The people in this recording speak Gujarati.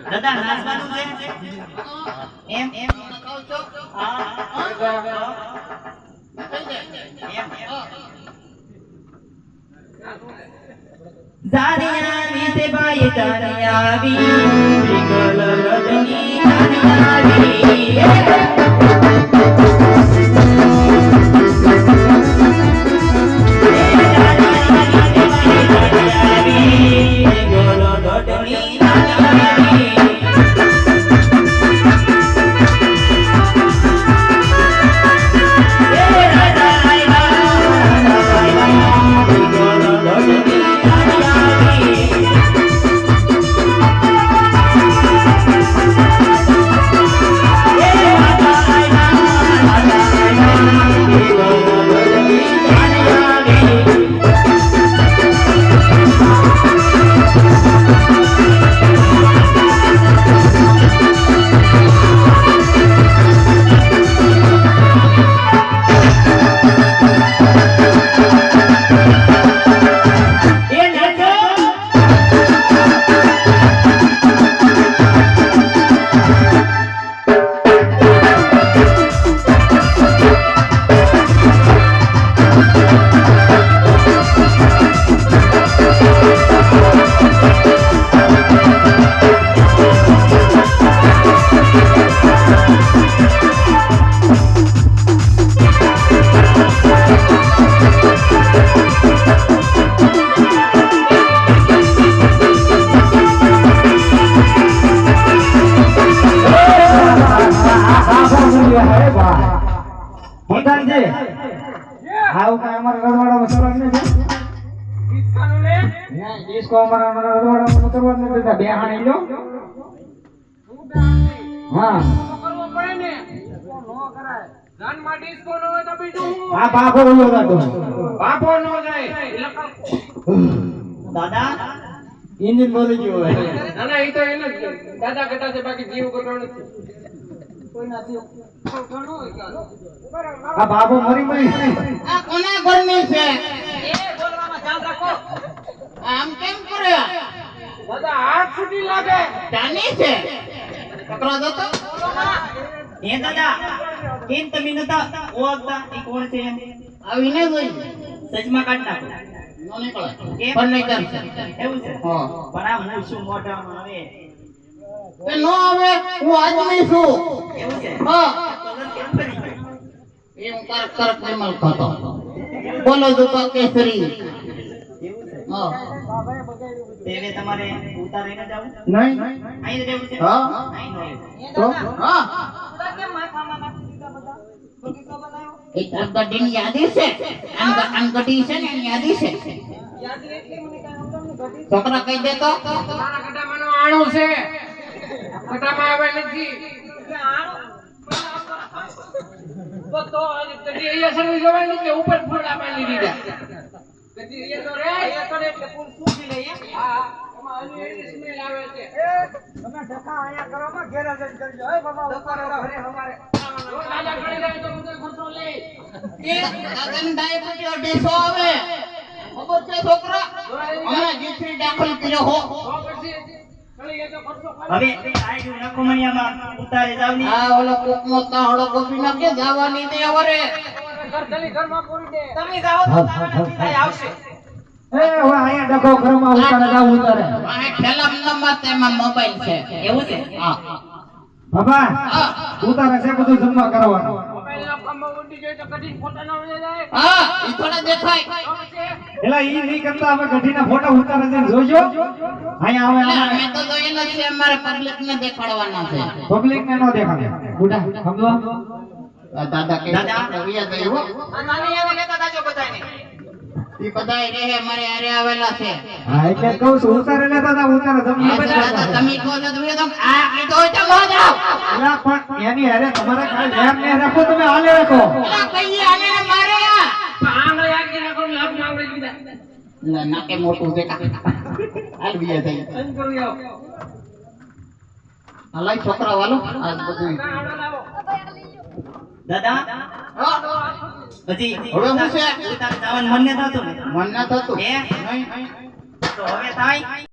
દાદા નાચવાનું છે એમ એમ હા એમ જાનિયાની સે ભાઈ જાનિયાવી વિકલ રજની જાનિયાવી इसको हमारा रजवाड़ा करवा दे बेटा बेहाणी लो हां करવો પડે ને નો કરાય જાન માં ડિસ્કો નો હોય તો બીજું આ બાપો બોલો દાદો બાપો નો જાય દાદા इंजन બોલી ગયો હોય ના ના ઈ તો એને દાદા કટા છે બાકી જીવ કરવાનો નથી કોઈ ના જીવ ઘણો હોય આ બાપો મરી મરી આ કોના ઘરની છે એ બોલવામાં ધ્યાન રાખો આમ કેમ કરે દાદા હાથ છૂટી લાગે જાની છે પકડો દો તો એ દાદા કેમ તમે નતા ઓગતા ઈ કોણ છે આવી ને જોઈ સજમાં કાઢ નાખો નો નીકળે પણ નહીં કર એવું છે હા પણ આ હું શું મોઢામાં આવે તે નો આવે હું આદમી છું એવું છે હા કલર કેમ કરી એમ કરક કરક નિમલ ખાતો બોલો જો તો કેસરી હા તેવે તમારે ઉતારીને જાવ નહીં અહીં રહેવું છે હા અહીં નો તો હા કે માથામાં નાખી દીધા બધા બગીચો બનાવ્યો એક ગડીની યાદી છે અનગડી છે ને એની યાદી છે યાદી એટલી મને કાઈ સમજણ ગડી છોકરા કહી દે તો મારા ગડામાંનો આણું છે ગડામાં આવે નથી કે આણું તો ગડી અહીંયા સર્વિસ જવાની કે ઉપર ફોડા બાંધી દીધા ગડી એ તો રે એ તો એટલે પૂર સૂકી લઈએ હા એમાં અલી સ્મેલ આવે છે તમે ઢકા આયા કરો માં ગેરેજ જ કરજો હે બાબા ઉપર ઘરે હમારે દાદા ઘરે જાય તો મુદે ખર્ચો લે એ દાદાને ડાયાબિટીસ અઢીસો આવે ખબર છે છોકરા હમણાં જીથરી દાખલ કર્યો હો પછી ચલી એ તો ખર્ચો હવે આઈડું નાખો મણિયામાં ઉતારે જાવની આ ઓલો કોકનો તાહડો કોપી નાખે જાવાની દે વરે ઘર ચલી ઘરમાં પૂરી દે તમે જાઓ તો તારા આવશે એ હવે આયા ડકો ઘરમાં ઉતારે જાવ ઉતારે આ ઠેલા નંબર તેમાં મોબાઈલ છે એવું છે હા બાબા ઉતારે છે બધું જમવા કરવાનું મોબાઈલ ના કામ ઉડી જાય તો કઢી ફોટા ના વળે જાય હા ઈ થોડા દેખાય એલા ઈ ની કરતા અમે કઢીના ફોટા ઉતારે છે જોજો આયા આવે અમે તો જોઈએ નથી અમારે પબ્લિક ને દેખાડવાના છે પબ્લિક ને નો દેખાડે બુડા સમજો દાદા કે દાદા વિયા ગઈ હો નાની આવે લેતા દાજો બધાને ઈ બધાય રહે અમારે આરે આવેલા છે હા એટલે કહું છું ઉતારે લેતા તા ઉતારે તમને બધા તમે કહો છો તમે તો આ કીધો હોય તો લો જાઓ એલા પણ એની હારે તમારે કાઈ ધ્યાન ને રાખો તમે હાલે રાખો એલા કઈ આને ને મારે આ આંગળી આગી રાખો લાભ માંગડી દીધા નાકે મોટું છે હાલ વિયા થઈ એમ કરી આવ હાલાઈ છોકરા વાલો આજ બધું દાદા હજી હવે હું છે તારે જવાનું મન ન થતું ને મન ન થતું હે નહીં તો હવે થાય